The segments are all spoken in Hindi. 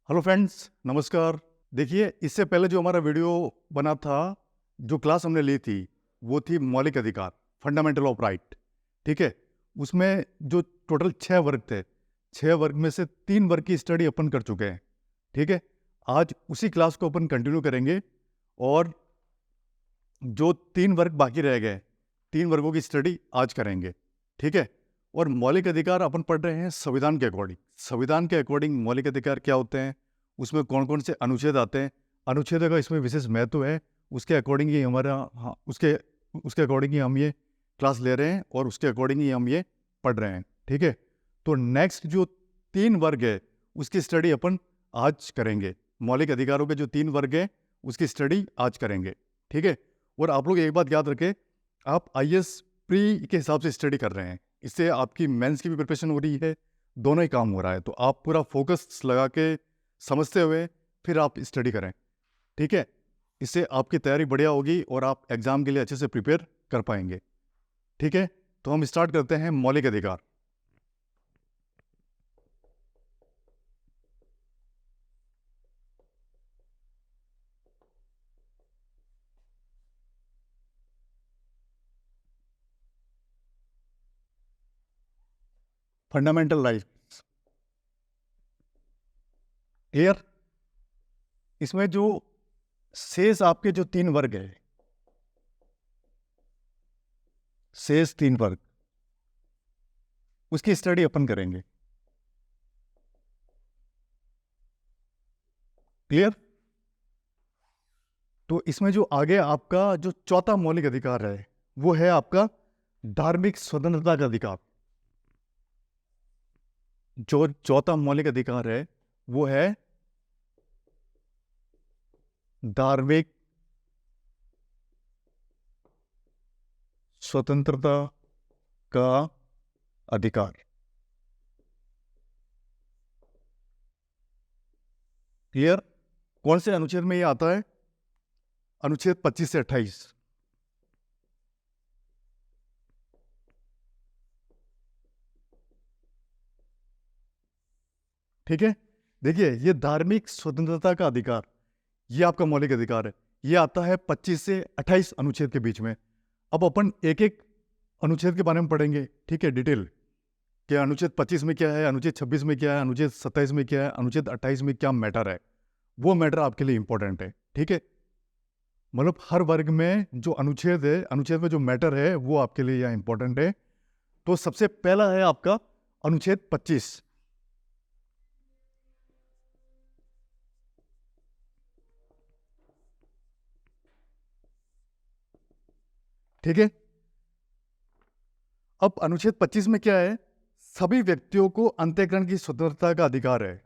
हेलो फ्रेंड्स, नमस्कार। देखिए, इससे पहले जो हमारा वीडियो बना था, जो क्लास हमने ली थी, वो थी मौलिक अधिकार, फंडामेंटल ऑफ राइट। ठीक है? उसमें जो टोटल 6 वर्ग थे, 6 वर्ग में से 3 वर्ग की स्टडी अपन कर चुके हैं। ठीक है? आज उसी क्लास को अपन कंटिन्यू करेंगे और जो 3 वर्ग बाकी रह गए, 3 वर्गों की स्टडी आज करेंगे। ठीक है? और मौलिक अधिकार अपन पढ़ रहे हैं संविधान के अकॉर्डिंग। संविधान के अकॉर्डिंग मौलिक अधिकार क्या होते हैं, उसमें कौन कौन से अनुच्छेद आते हैं, अनुच्छेद का इसमें विशेष महत्व है। उसके अकॉर्डिंग ही हमारा हाँ उसके उसके अकॉर्डिंग ही हम ये क्लास ले रहे हैं और उसके अकॉर्डिंग ही हम ये पढ़ रहे हैं। ठीक है? तो नेक्स्ट जो 3 वर्ग है उसकी स्टडी अपन आज करेंगे। मौलिक अधिकारों के जो 3 वर्ग है उसकी स्टडी आज करेंगे। ठीक है? और आप लोग एक बात याद रखें, आप आईएएस प्री के हिसाब से स्टडी कर रहे हैं, इससे आपकी मेंस की भी प्रिपरेशन हो रही है, दोनों ही काम हो रहा है। तो आप पूरा फोकस लगा के समझते हुए फिर आप स्टडी करें। ठीक है? इससे आपकी तैयारी बढ़िया होगी और आप एग्जाम के लिए अच्छे से प्रिपेयर कर पाएंगे। ठीक है? तो हम स्टार्ट करते हैं मौलिक अधिकार। Fundamental rights clear. इसमें जो शेष आपके जो 3 वर्ग है, शेष 3 वर्ग, उसकी स्टडी अपन करेंगे। क्लियर? तो इसमें जो आगे आपका जो चौथा मौलिक अधिकार है वो है आपका धार्मिक स्वतंत्रता का अधिकार। जो चौथा मौलिक अधिकार है वो है धार्मिक स्वतंत्रता का अधिकार। क्लियर? कौन से अनुच्छेद में ये आता है? अनुच्छेद 25 से 28। ठीक है? देखिए, ये धार्मिक स्वतंत्रता का अधिकार, ये आपका मौलिक अधिकार है। ये आता है 25 से 28 अनुच्छेद के बीच में। अब अपन एक एक अनुच्छेद के बारे में पढ़ेंगे। ठीक है? डिटेल कि अनुच्छेद 25 में क्या है, अनुच्छेद 26 में क्या है, अनुच्छेद 27 में क्या है, अनुच्छेद 28 में क्या मैटर है, वो मैटर आपके लिए इंपॉर्टेंट है। ठीक है? मतलब हर वर्ग में जो अनुच्छेद है, अनुच्छेद में जो मैटर है वो आपके लिए यहाँ इंपॉर्टेंट है। तो सबसे पहला है आपका अनुच्छेद 25। ठीक है? अब अनुच्छेद 25 में क्या है? सभी व्यक्तियों को अंतःकरण की स्वतंत्रता का अधिकार है।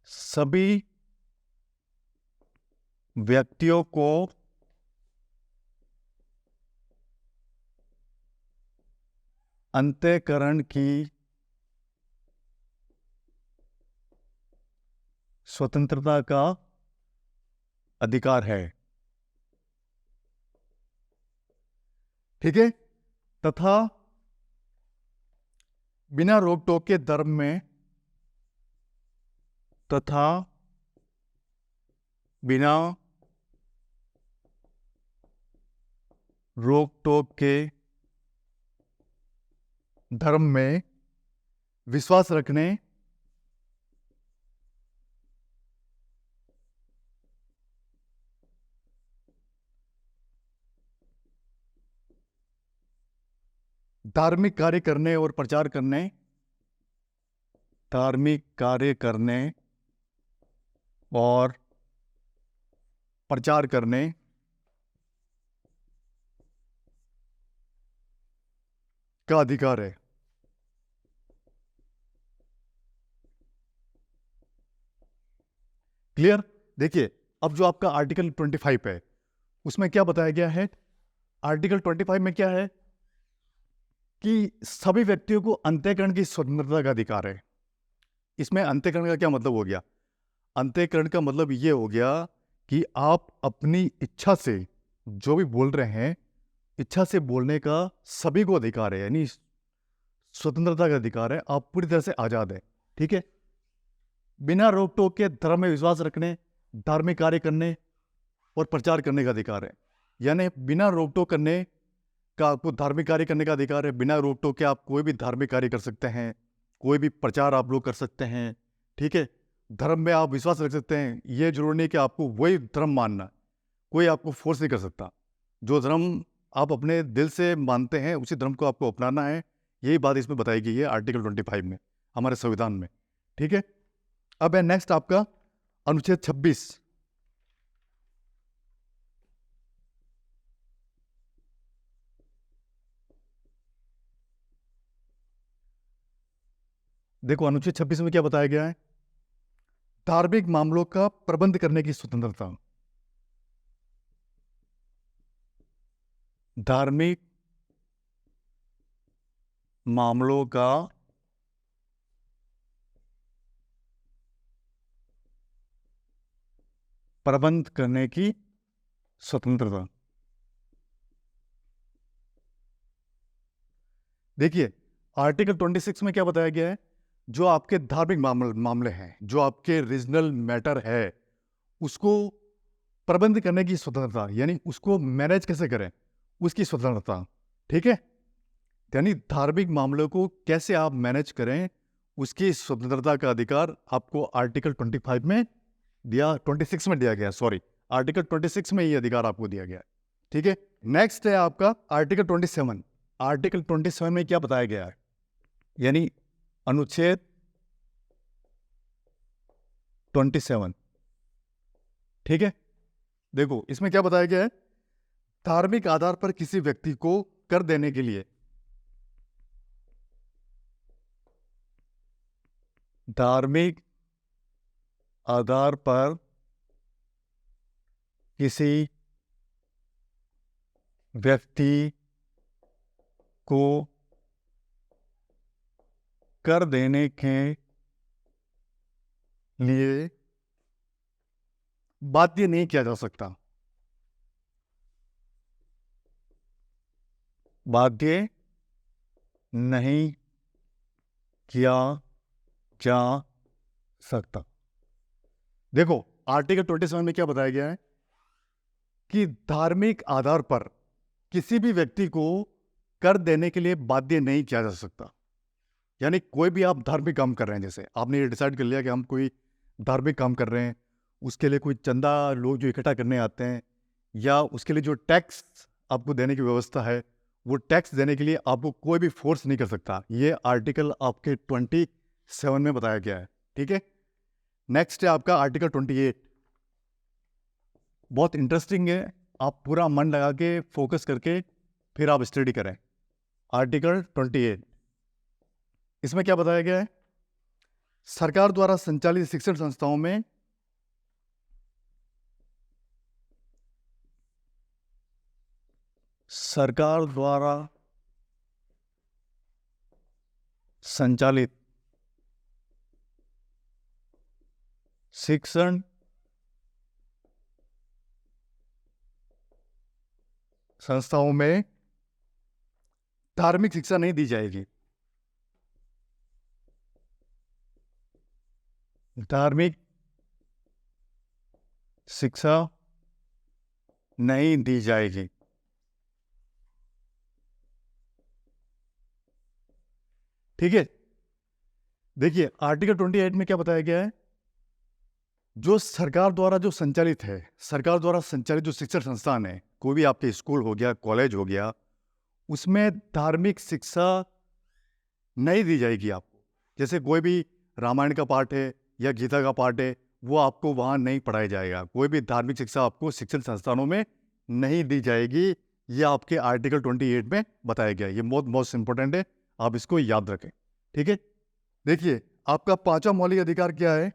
सभी व्यक्तियों को अंतःकरण की स्वतंत्रता का अधिकार है। ठीक है? तथा बिना रोक टोक के धर्म में तथा बिना रोक टोक के धर्म में विश्वास रखने धार्मिक कार्य करने और प्रचार करने धार्मिक कार्य करने और प्रचार करने का अधिकार है। क्लियर? देखिए, अब जो आपका आर्टिकल 25 है उसमें क्या बताया गया है? आर्टिकल 25 में क्या है कि सभी व्यक्तियों को अंतःकरण की स्वतंत्रता का अधिकार है। इसमें अंतःकरण का क्या मतलब हो गया? अंतःकरण का मतलब ये हो गया कि आप अपनी इच्छा से जो भी बोल रहे हैं, इच्छा से बोलने का सभी को अधिकार है, यानी स्वतंत्रता का अधिकार है। आप पूरी तरह से आज़ाद हैं। ठीक है। बिना रोक टोक के धर्म में विश्वास रखने, धार्मिक कार्य करने और प्रचार करने का अधिकार है। यानी बिना रोक टोक करने का आपको धार्मिक कार्य करने का अधिकार है। बिना रोक टोक के आप कोई भी धार्मिक कार्य कर सकते हैं, कोई भी प्रचार आप लोग कर सकते हैं, ठीक है। धर्म में आप विश्वास रख सकते हैं। ये जरूरी नहीं कि आपको वही धर्म मानना है, कोई आपको फोर्स नहीं कर सकता। जो धर्म आप अपने दिल से मानते हैं उसी धर्म को आपको अपनाना है। यही बात इसमें बताई गई है आर्टिकल 25 में, हमारे संविधान में, ठीक है। अब है नेक्स्ट आपका अनुच्छेद 26। देखो अनुच्छेद 26 में क्या बताया गया है। धार्मिक मामलों का प्रबंध करने की स्वतंत्रता। धार्मिक मामलों का प्रबंध करने की स्वतंत्रता। देखिए आर्टिकल 26 में क्या बताया गया है। जो आपके धार्मिक मामले हैं, जो आपके रीजनल मैटर है, उसको प्रबंध करने की स्वतंत्रता, यानी उसको मैनेज कैसे करें उसकी स्वतंत्रता, ठीक है। यानी धार्मिक मामलों को कैसे आप मैनेज करें उसकी स्वतंत्रता का अधिकार आपको आर्टिकल 25 में दिया, 26 में दिया गया, सॉरी, आर्टिकल 26 में ये अधिकार आपको दिया गया है, ठीक है। नेक्स्ट है आपका आर्टिकल 27। आर्टिकल 27 में क्या बताया गया है, यानी अनुच्छेद 27, ठीक है। देखो इसमें क्या बताया गया है। धार्मिक आधार पर किसी व्यक्ति को कर देने के लिए, धार्मिक आधार पर किसी व्यक्ति को कर देने के लिए बाध्य नहीं किया जा सकता, बाध्य नहीं किया जा सकता। देखो आर्टिकल 27 में क्या बताया गया है कि धार्मिक आधार पर किसी भी व्यक्ति को कर देने के लिए बाध्य नहीं किया जा सकता। यानी कोई भी आप धार्मिक काम कर रहे हैं, जैसे आपने ये डिसाइड कर लिया कि हम कोई धार्मिक काम कर रहे हैं, उसके लिए कोई चंदा लोग जो इकट्ठा करने आते हैं, या उसके लिए जो टैक्स आपको देने की व्यवस्था है, वो टैक्स देने के लिए आपको कोई भी फोर्स नहीं कर सकता। ये आर्टिकल आपके 27 में बताया गया है, ठीक है। नेक्स्ट है आपका आर्टिकल 28। बहुत इंटरेस्टिंग है, आप पूरा मन लगा के फोकस करके फिर आप स्टडी करें। आर्टिकल 28, इसमें क्या बताया गया है। सरकार द्वारा संचालित शिक्षण संस्थाओं में सरकार द्वारा संचालित शिक्षण संस्थाओं में धार्मिक शिक्षा नहीं दी जाएगी। धार्मिक शिक्षा नहीं दी जाएगी, ठीक है। देखिए आर्टिकल 28 में क्या बताया गया है। जो सरकार द्वारा जो संचालित है, सरकार द्वारा संचालित जो शिक्षण संस्थान है, कोई भी आपके स्कूल हो गया, कॉलेज हो गया, उसमें धार्मिक शिक्षा नहीं दी जाएगी आपको। जैसे कोई भी रामायण का पाठ है या गीता का पाठ है, वो आपको वहाँ नहीं पढ़ाया जाएगा। कोई भी धार्मिक शिक्षा आपको शिक्षण संस्थानों में नहीं दी जाएगी। ये आपके आर्टिकल 28 में बताया गया है। ये मोस्ट इंपॉर्टेंट है, आप इसको याद रखें, ठीक है। देखिए आपका 5वां मौलिक अधिकार क्या है।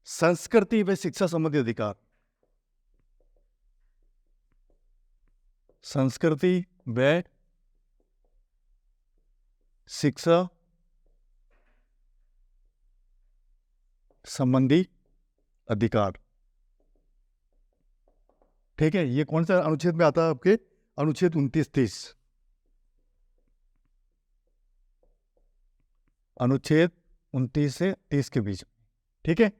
संस्कृति व शिक्षा संबंधी अधिकार। संस्कृति व शिक्षा संबंधी अधिकार, ठीक है। ये कौन सा अनुच्छेद में आता है आपके, अनुच्छेद 29-30। अनुच्छेद 29 से 30 के बीच। ठीक है,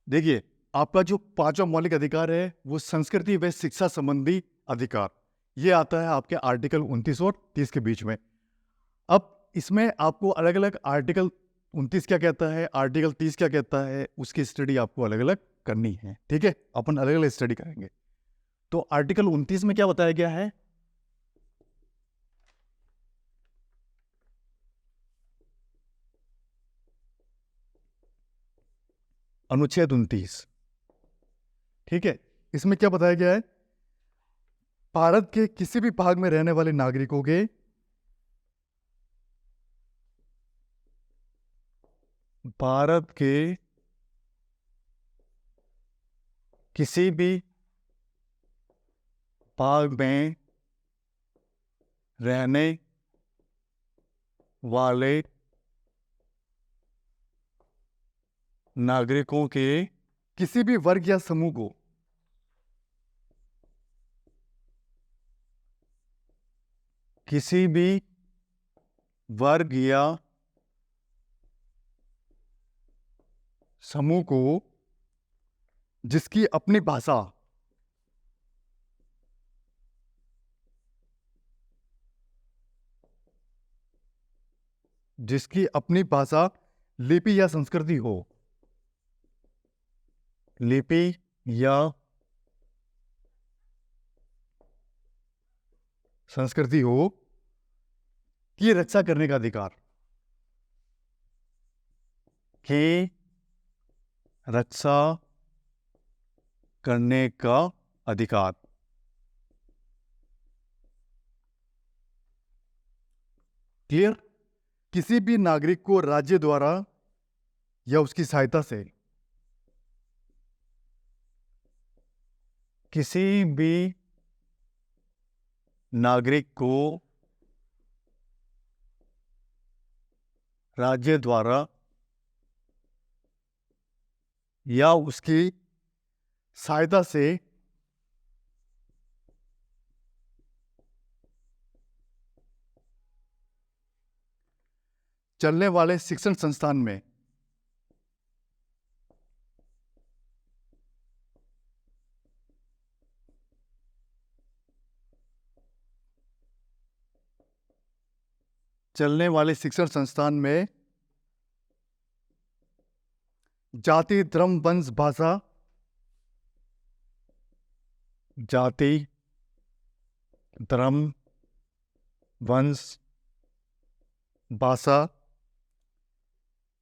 देखिए आपका जो पांचवा मौलिक अधिकार है वो संस्कृति व शिक्षा संबंधी अधिकार, ये आता है आपके आर्टिकल 29 और 30 के बीच में। अब इसमें आपको अलग अलग आर्टिकल 29 क्या कहता है, आर्टिकल 30 क्या कहता है, उसकी स्टडी आपको अलग अलग करनी है। ठीक है, अपन अलग अलग स्टडी करेंगे। तो आर्टिकल 29 में क्या बताया गया है, अनुच्छेद 29। ठीक है, इसमें क्या बताया गया है, भारत के किसी भी भाग में रहने वाले नागरिकों के भारत के किसी भी भाग में रहने वाले नागरिकों के किसी भी वर्ग या समूह को किसी भी वर्ग या समूह को जिसकी अपनी भाषा लिपि या संस्कृति हो, लिपि या संस्कृति हो की रक्षा करने का अधिकार, की रक्षा करने का अधिकार। क्लियर, किसी भी नागरिक को राज्य द्वारा या उसकी सहायता से किसी भी नागरिक को राज्य द्वारा या उसकी सहायता से चलने वाले शिक्षण संस्थान में जाति धर्म वंश भाषा जाति धर्म वंश भाषा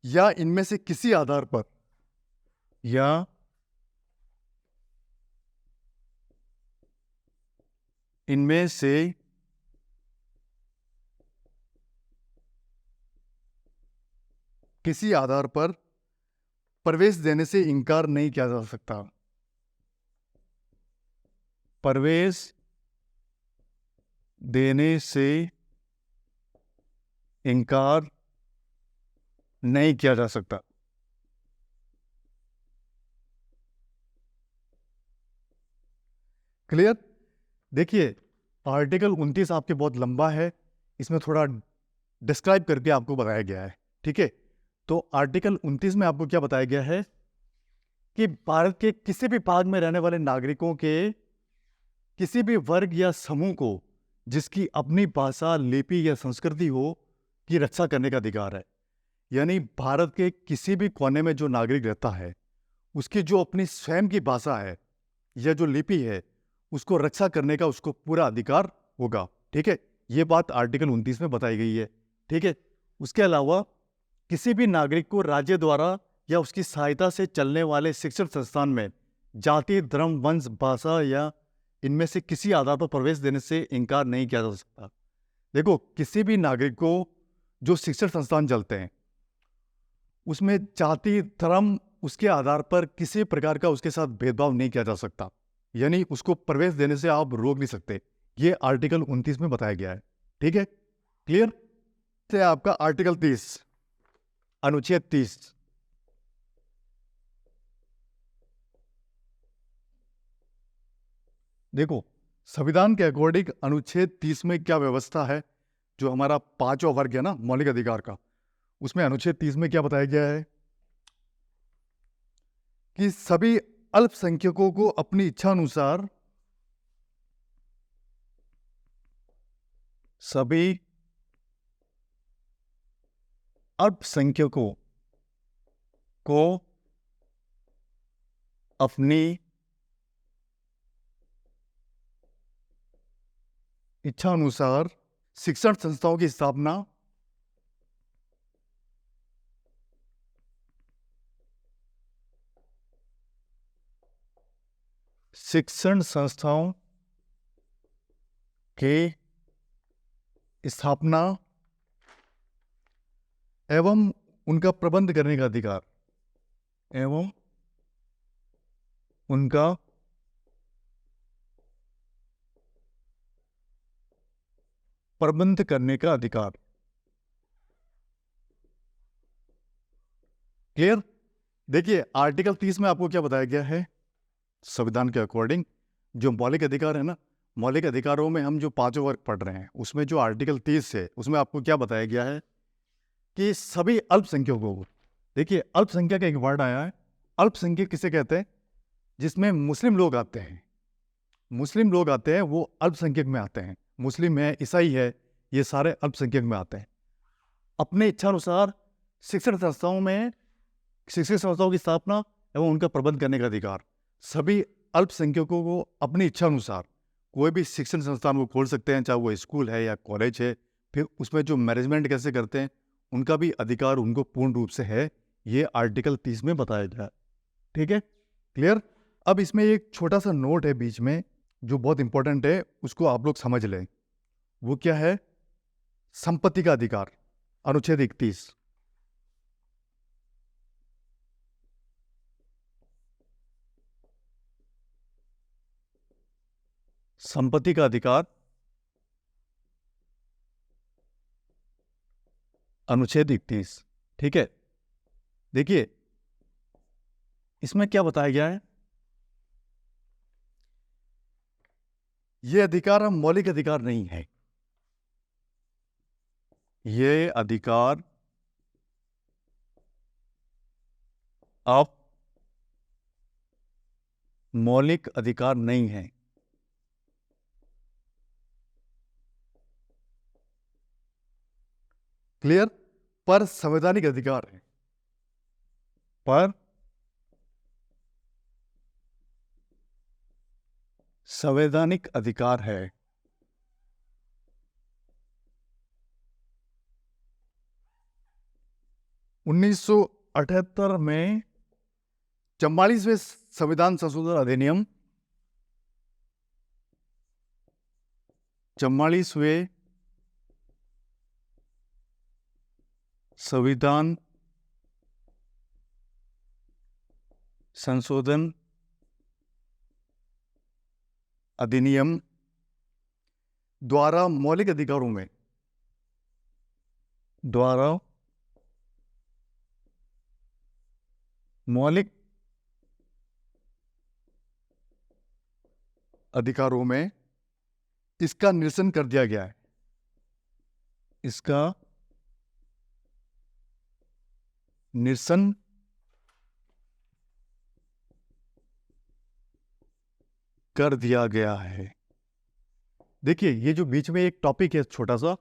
या इनमें से किसी आधार पर या इनमें से किसी आधार पर प्रवेश देने से इनकार नहीं किया जा सकता, प्रवेश देने से इनकार नहीं किया जा सकता। क्लियर, देखिए आर्टिकल 29 आपके बहुत लंबा है, इसमें थोड़ा डिस्क्राइब करके आपको बताया गया है। ठीक है, तो आर्टिकल 29 में आपको क्या बताया गया है कि भारत के किसी भी भाग में रहने वाले नागरिकों के किसी भी वर्ग या समूह को जिसकी अपनी भाषा लिपि या संस्कृति हो की रक्षा करने का अधिकार है। यानी भारत के किसी भी कोने में जो नागरिक रहता है उसकी जो अपनी स्वयं की भाषा है या जो लिपि है उसको रक्षा करने का उसको पूरा अधिकार होगा। ठीक है, ये बात आर्टिकल 29 में बताई गई है। ठीक है, उसके अलावा किसी भी नागरिक को राज्य द्वारा या उसकी सहायता से चलने वाले शिक्षण संस्थान में जाति धर्म वंश भाषा या इनमें से किसी आधार पर प्रवेश देने से इनकार नहीं किया जा सकता। देखो, किसी भी नागरिक को जो शिक्षण संस्थान चलते हैं उसमें जाति धर्म उसके आधार पर किसी प्रकार का उसके साथ भेदभाव नहीं किया जा सकता, यानी उसको प्रवेश देने से आप रोक नहीं सकते। ये आर्टिकल 29 में बताया गया है। ठीक है, क्लियर से आपका आर्टिकल 30 अनुच्छेद 30। देखो, संविधान के अकॉर्डिंग अनुच्छेद 30 में क्या व्यवस्था है जो हमारा पांचवा वर्ग है ना मौलिक अधिकार का, उसमें अनुच्छेद 30 में क्या बताया गया है कि सभी अल्पसंख्यकों को अपनी इच्छा अनुसार, सभी अल्पसंख्यकों को अपनी इच्छा अनुसार शिक्षण संस्थाओं की स्थापना, शिक्षण संस्थाओं के स्थापना एवं उनका प्रबंध करने का अधिकार, एवं उनका प्रबंध करने का अधिकार। क्लियर? देखिए आर्टिकल 30 में आपको क्या बताया गया है, संविधान के अकॉर्डिंग जो मौलिक अधिकार है ना, मौलिक अधिकारों में हम जो पांचों वर्ग पढ़ रहे हैं उसमें जो आर्टिकल 30 है उसमें आपको क्या बताया गया है कि सभी अल्पसंख्यकों को, देखिए अल्पसंख्यक का एक वर्ड आया है, अल्पसंख्यक किसे कहते हैं, जिसमें मुस्लिम लोग आते हैं, मुस्लिम लोग आते हैं वो अल्पसंख्यक में आते हैं, मुस्लिम है, ईसाई है, ये सारे अल्पसंख्यक में आते हैं। अपने इच्छा अनुसार शिक्षण संस्थाओं की स्थापना एवं उनका प्रबंध करने का अधिकार, सभी अल्पसंख्यकों को अपनी इच्छा अनुसार कोई भी शिक्षण संस्थान वो खोल सकते हैं, चाहे वो स्कूल है या कॉलेज है, फिर उसमें जो मैनेजमेंट कैसे करते हैं उनका भी अधिकार उनको पूर्ण रूप से है, ये आर्टिकल 30 में बताया गया है। ठीक है, क्लियर? अब इसमें एक छोटा सा नोट है बीच में जो बहुत इंपॉर्टेंट है, उसको आप लोग समझ लें। वो क्या है? संपत्ति का अधिकार, अनुच्छेद 31। संपत्ति का अधिकार, अनुच्छेद 31। ठीक है, देखिए इसमें क्या बताया गया है, ये अधिकार हम मौलिक अधिकार नहीं है, ये अधिकार अब मौलिक अधिकार नहीं है। क्लियर? पर संवैधानिक अधिकार है, पर संवैधानिक अधिकार है। 1978 में 44वें संविधान संशोधन अधिनियम, 44वें संविधान संशोधन अधिनियम द्वारा मौलिक अधिकारों में, द्वारा मौलिक अधिकारों में इसका निरसन कर दिया गया है, इसका निरसन कर दिया गया है। देखिए ये जो बीच में एक टॉपिक है छोटा सा,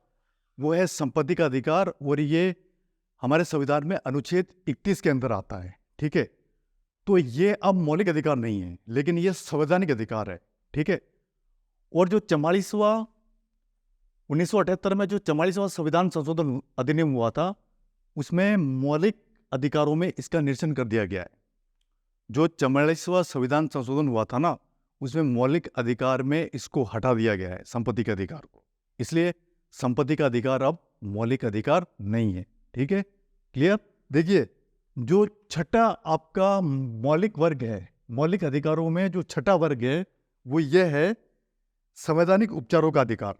वो है संपत्ति का अधिकार, और ये हमारे संविधान में अनुच्छेद 31 के अंदर आता है। ठीक है, तो ये अब मौलिक अधिकार नहीं है, लेकिन ये संवैधानिक अधिकार है। ठीक है, और जो 44वां 1978 में जो 44वां संविधान संशोधन अधिनियम हुआ था, उसमें मौलिक अधिकारों में इसका निरसन कर दिया गया है। जो 44वां संविधान संशोधन हुआ था ना, उसमें मौलिक अधिकार में इसको हटा दिया गया है, संपत्ति के अधिकार को, इसलिए संपत्ति का अधिकार अब मौलिक अधिकार नहीं है। ठीक है, क्लियर? देखिए जो छठा आपका मौलिक वर्ग है, मौलिक अधिकारों में जो छठा वर्ग है वो ये है संवैधानिक उपचारों का अधिकार।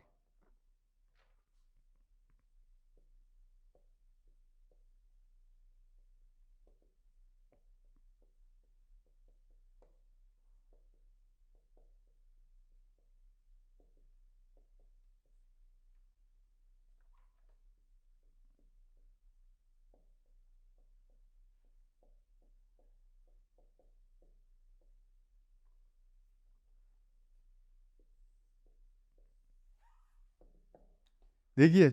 देखिए,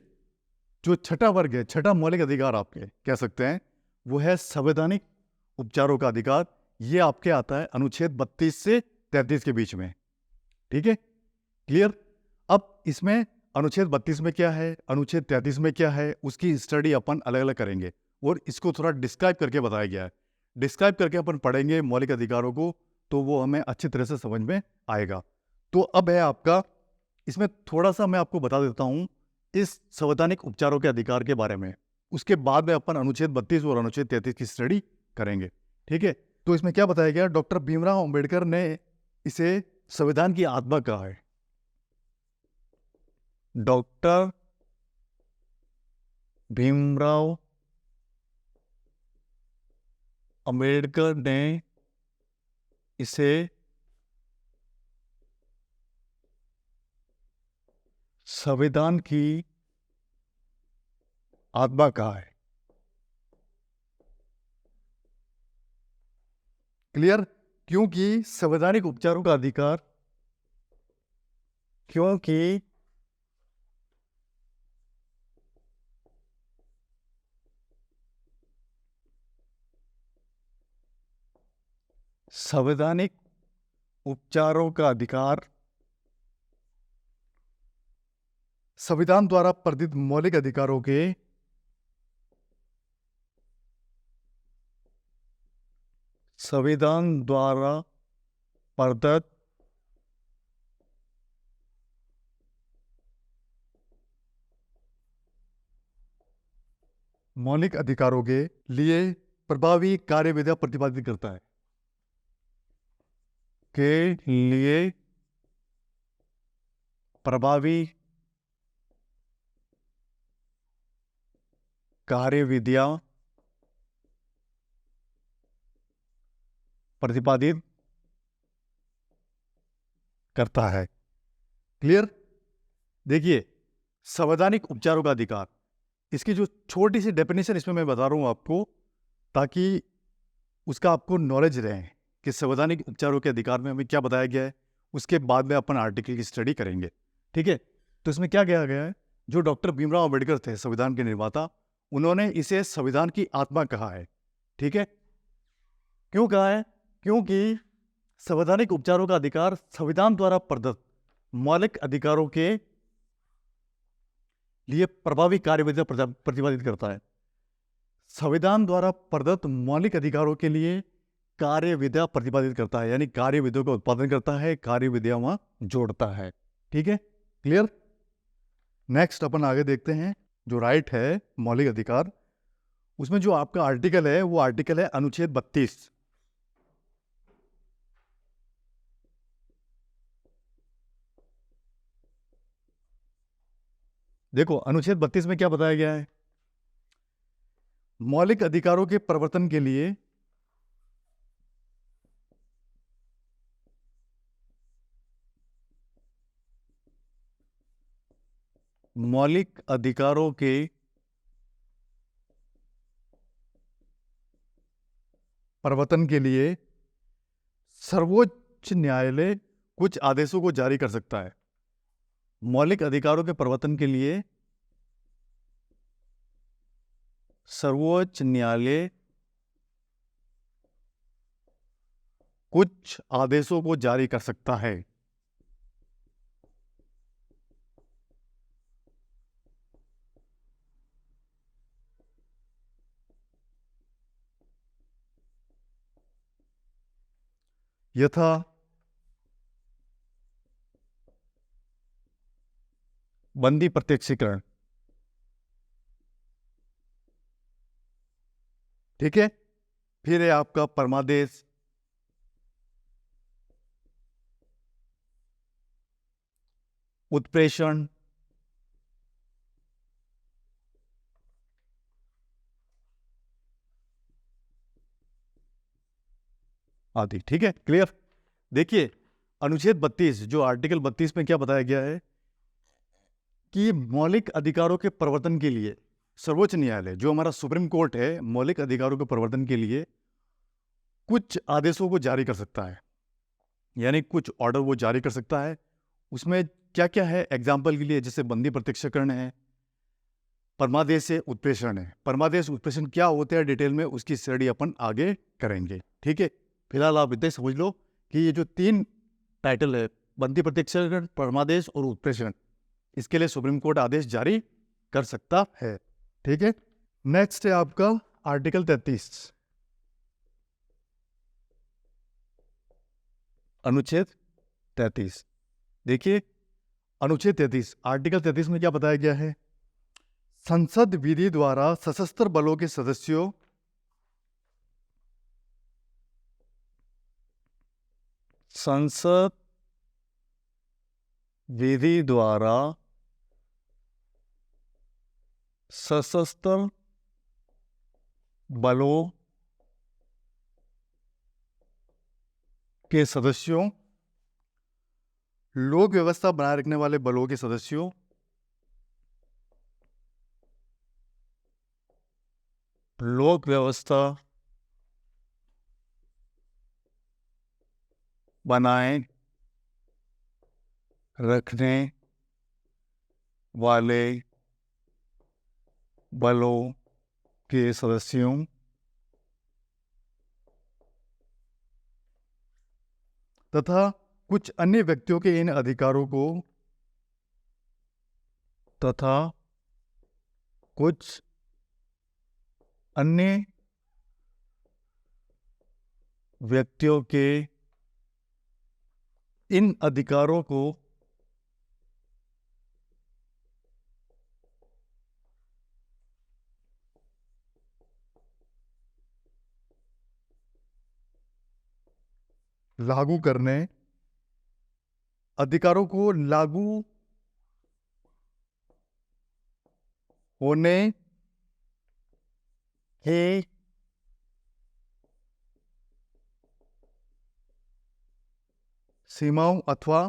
जो छठा वर्ग है, छठा मौलिक अधिकार आपके कह सकते हैं, वो है संवैधानिक उपचारों का अधिकार। ये आपके आता है अनुच्छेद 32 से 33 के बीच में। ठीक है, क्लियर। अब इसमें अनुच्छेद 32 में क्या है, अनुच्छेद 33 में क्या है, उसकी स्टडी अपन अलग अलग करेंगे और इसको थोड़ा डिस्क्राइब करके बताया गया है। डिस्क्राइब करके अपन पढ़ेंगे मौलिक अधिकारों को, तो वो हमें अच्छी तरह से समझ में आएगा। तो अब है आपका, इसमें थोड़ा सा मैं आपको बता देता हूं इस संवैधानिक उपचारों के अधिकार के बारे में। उसके बाद में अपन अनुच्छेद 32 और अनुच्छेद 33 की स्टडी करेंगे। ठीक है, तो इसमें क्या बताया गया, डॉक्टर भीमराव अंबेडकर ने इसे संविधान की आत्मा कहा है। डॉक्टर भीमराव अंबेडकर ने इसे संविधान की आत्मा कहा है। क्लियर। क्योंकि संवैधानिक उपचारों का अधिकार, क्योंकि संवैधानिक उपचारों का अधिकार संविधान द्वारा प्रदत्त मौलिक अधिकारों के संविधान द्वारा प्रदत्त मौलिक अधिकारों के लिए प्रभावी कार्यविधियां प्रतिपादित करता है। के लिए प्रभावी कार्यविधियां प्रतिपादित करता है। क्लियर। देखिए, संवैधानिक उपचारों का अधिकार, इसकी जो छोटी सी डेफिनेशन इसमें मैं बता रहा हूं आपको, ताकि उसका आपको नॉलेज रहे कि संवैधानिक उपचारों के अधिकार में हमें क्या बताया गया है। उसके बाद में अपन आर्टिकल की स्टडी करेंगे। ठीक है, तो इसमें क्या कहा गया है, जो डॉक्टर भीमराव अंबेडकर थे संविधान के निर्माता, उन्होंने इसे संविधान की आत्मा कहा है। ठीक है, क्यों कहा है, क्योंकि संवैधानिक उपचारों का अधिकार संविधान द्वारा प्रदत्त मौलिक अधिकारों के लिए प्रभावी कार्यविधियां प्रतिपादित करता है। संविधान द्वारा प्रदत्त मौलिक अधिकारों के लिए कार्यविधियां प्रतिपादित करता है, यानी कार्यविधियों का उत्पादन करता है, कार्यविधियां वहां जोड़ता है। ठीक है, क्लियर। नेक्स्ट अपन आगे देखते हैं, जो राइट है मौलिक अधिकार, उसमें जो आपका आर्टिकल है वो आर्टिकल है अनुच्छेद 32। देखो, अनुच्छेद 32 में क्या बताया गया है, मौलिक अधिकारों के प्रवर्तन के लिए मौलिक अधिकारों के प्रवर्तन के लिए सर्वोच्च न्यायालय कुछ आदेशों को जारी कर सकता है। मौलिक अधिकारों के प्रवर्तन के लिए सर्वोच्च न्यायालय कुछ आदेशों को जारी कर सकता है। यथा बंदी प्रत्यक्षीकरण। ठीक है, फिर है आपका परमादेश, उत्प्रेषण, आदि। ठीक है, क्लियर। देखिए, अनुच्छेद 32, जो आर्टिकल 32 में क्या बताया गया है कि मौलिक अधिकारों के प्रवर्तन के लिए सर्वोच्च न्यायालय, जो हमारा सुप्रीम कोर्ट है, मौलिक अधिकारों के प्रवर्तन के लिए कुछ आदेशों को जारी कर सकता है, यानी कुछ ऑर्डर वो जारी कर सकता है। उसमें क्या क्या है, एग्जाम्पल के लिए जैसे बंदी प्रत्यक्षीकरण है, परमादेश से उत्प्रेषण है। परमादेश उत्प्रेषण क्या होते हैं डिटेल में उसकी स्टडी अपन आगे करेंगे, ठीक है। फिलहाल आप इतना समझ लो कि ये जो 3 टाइटल है, बंदी प्रत्यक्षीकरण, परमादेश और उत्प्रेषण, इसके लिए सुप्रीम कोर्ट आदेश जारी कर सकता है, ठीक है। नेक्स्ट है आपका आर्टिकल 33, अनुच्छेद 33। देखिए अनुच्छेद 33, आर्टिकल 33 में क्या बताया गया है? संसद विधि द्वारा सशस्त्र बलों के सदस्यों संसद विधि द्वारा सशस्त्र बलों के सदस्यों, लोक व्यवस्था बनाए रखने वाले बलों के सदस्यों, लोक व्यवस्था बनाए रखने वाले बलों के सदस्यों तथा कुछ अन्य व्यक्तियों के इन अधिकारों को तथा कुछ अन्य व्यक्तियों के इन अधिकारों को लागू करने, अधिकारों को लागू होने के सीमाओं अथवा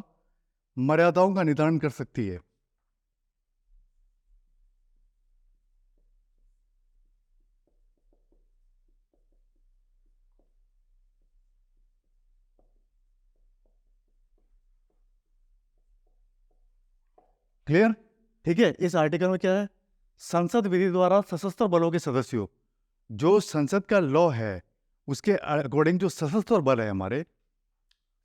मर्यादाओं का निर्धारण कर सकती है। क्लियर? ठीक है। इस आर्टिकल में क्या है? संसद विधि द्वारा सशस्त्र बलों के सदस्यों, जो संसद का लॉ है उसके अकॉर्डिंग जो सशस्त्र बल है हमारे,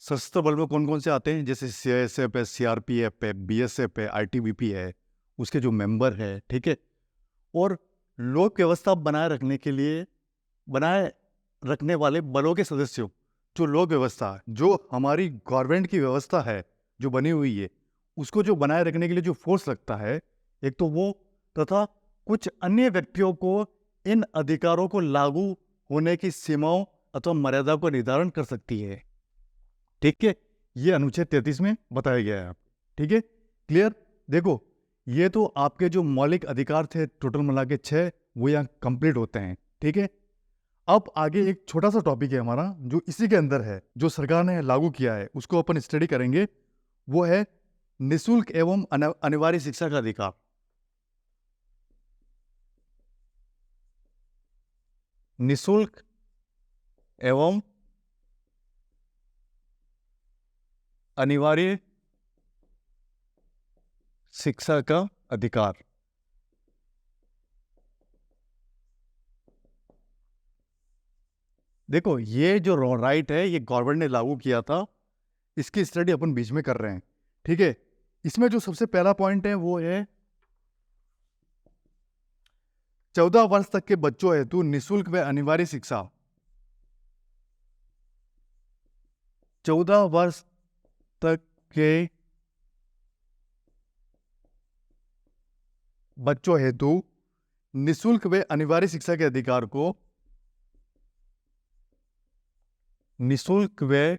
सशस्त्र बल में कौन कौन से आते हैं? जैसे सीआईएसएफ है, सीआरपीएफ है, बीएसएफ है, आईटीबीपी है, उसके जो मेंबर है, ठीक है। और लोक व्यवस्था बनाए रखने वाले बलों के सदस्यों, जो लोक व्यवस्था, जो हमारी गवर्नमेंट की व्यवस्था है जो बनी हुई है, उसको जो बनाए रखने के लिए जो फोर्स लगता है, एक तो वो, तथा कुछ अन्य व्यक्तियों को इन अधिकारों को लागू होने की सीमाओं अथवा मर्यादा को निर्धारण कर सकती है, ठीक है। ये अनुच्छेद 33 में बताया गया है, ठीक है। क्लियर? देखो ये तो आपके जो मौलिक अधिकार थे टोटल मिला के 6, वो यहाँ कंप्लीट होते हैं, ठीक है। अब आगे एक छोटा सा टॉपिक है हमारा जो इसी के अंदर है, जो सरकार ने लागू किया है, उसको अपन स्टडी करेंगे। वो है निःशुल्क एवं अनिवार्य शिक्षा का अधिकार। निःशुल्क एवं अनिवार्य शिक्षा का अधिकार। देखो ये जो राइट है ये गवर्नमेंट ने लागू किया था, इसकी स्टडी अपन बीच में कर रहे हैं, ठीक है। इसमें जो सबसे पहला पॉइंट है वो है 14 वर्ष तक के बच्चों हेतु निःशुल्क व अनिवार्य शिक्षा। 14 वर्ष तक के बच्चों हेतु निःशुल्क व अनिवार्य शिक्षा के अधिकार को निःशुल्क व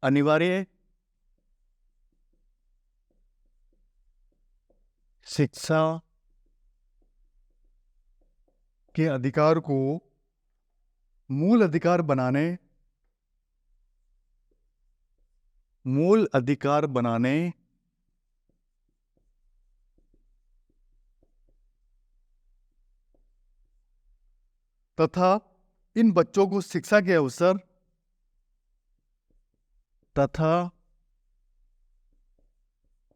अनिवार्य शिक्षा के अधिकार को मूल अधिकार बनाने तथा इन बच्चों को शिक्षा के अवसर तथा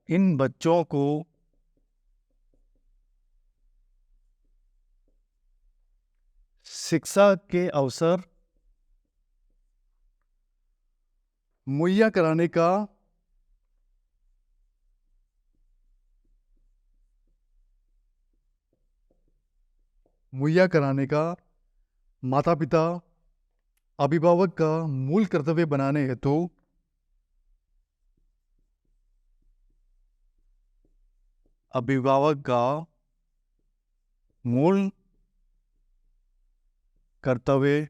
इन बच्चों को शिक्षा के अवसर मुहैया कराने का माता पिता अभिभावक का मूल कर्तव्य बनाने हेतु अभिभावक का मूल कर्तव्य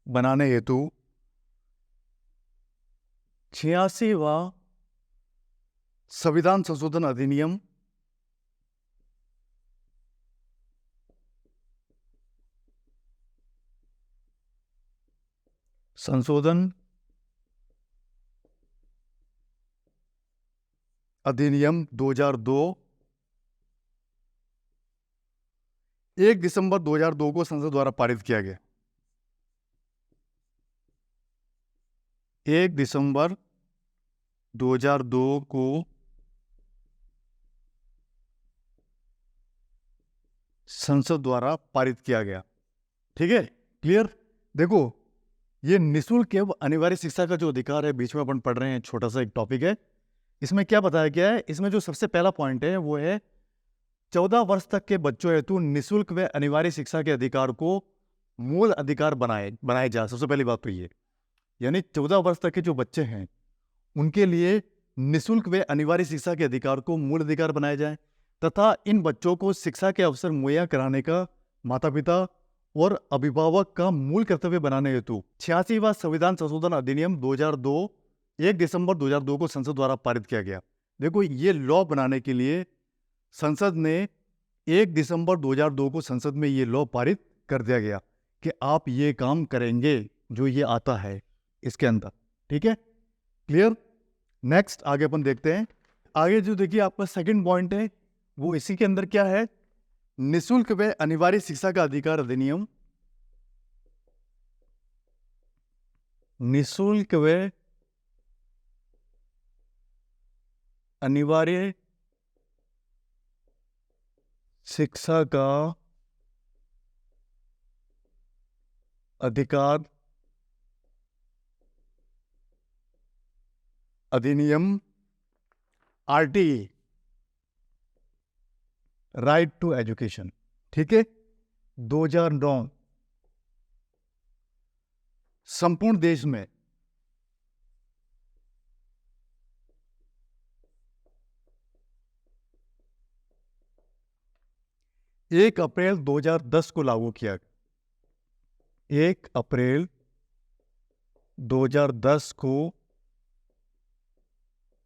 बनाने हेतु 86वां संविधान संशोधन अधिनियम अधिनियम 2002 1 दिसंबर 2002 को संसद द्वारा पारित किया गया। 1 दिसंबर 2002 को संसद द्वारा पारित किया गया। ठीक है, क्लियर। देखो, ये निःशुल्क एवं अनिवार्य शिक्षा का जो अधिकार है, बीच में अपन पढ़ रहे हैं, छोटा सा एक टॉपिक है। इसमें क्या बताया गया है? इसमें जो सबसे पहला पॉइंट है वो है 14 वर्ष तक के बच्चों हेतु निःशुल्क व अनिवार्य शिक्षा के अधिकार को मूल अधिकार बनाए जा। सबसे पहली बात तो ये, यानी 14 वर्ष तक के जो बच्चे हैं उनके लिए निःशुल्क व अनिवार्य शिक्षा के अधिकार को मूल अधिकार बनाया जाए तथा इन बच्चों को शिक्षा के अवसर मुहैया कराने का माता पिता और अभिभावक का मूल कर्तव्य बनाने हेतु 86वां संविधान संशोधन अधिनियम 2002 1 दिसंबर 2002 को संसद द्वारा पारित किया गया। देखो, ये लॉ बनाने के लिए संसद ने 1 दिसंबर 2002 को संसद में ये लॉ पारित कर दिया गया कि आप ये काम करेंगे जो ये आता है इसके अंदर। ठीक है, क्लियर। नेक्स्ट आगे अपन देखते हैं। आगे जो देखिए आपका सेकंड पॉइंट है वो इसी के अंदर क्या है? निःशुल्क व अनिवार्य शिक्षा का अधिकार अधिनियम, निःशुल्क व अनिवार्य शिक्षा का अधिकार अधिनियम आरटीई, राइट टू एजुकेशन। ठीक है, 2009 संपूर्ण देश में 1 अप्रैल 2010 को लागू किया गया। 1 अप्रैल 2010 को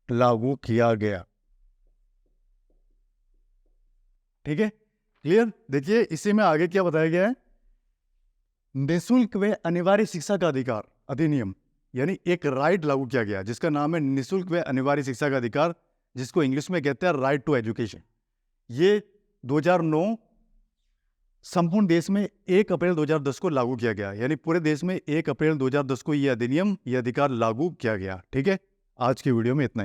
लागू किया गया। ठीक है, क्लियर। देखिए इसी में आगे क्या बताया गया है? निःशुल्क व अनिवार्य शिक्षा का अधिकार अधिनियम, यानी एक राइट लागू किया गया जिसका नाम है निःशुल्क व अनिवार्य शिक्षा का अधिकार, जिसको इंग्लिश में कहते हैं राइट टू एजुकेशन। ये 2009 संपूर्ण देश में 1 अप्रैल 2010 को लागू किया गया, यानी पूरे देश में 1 अप्रैल 2010 को यह अधिनियम, यह अधिकार लागू किया गया। ठीक है, आज की वीडियो में इतना ही।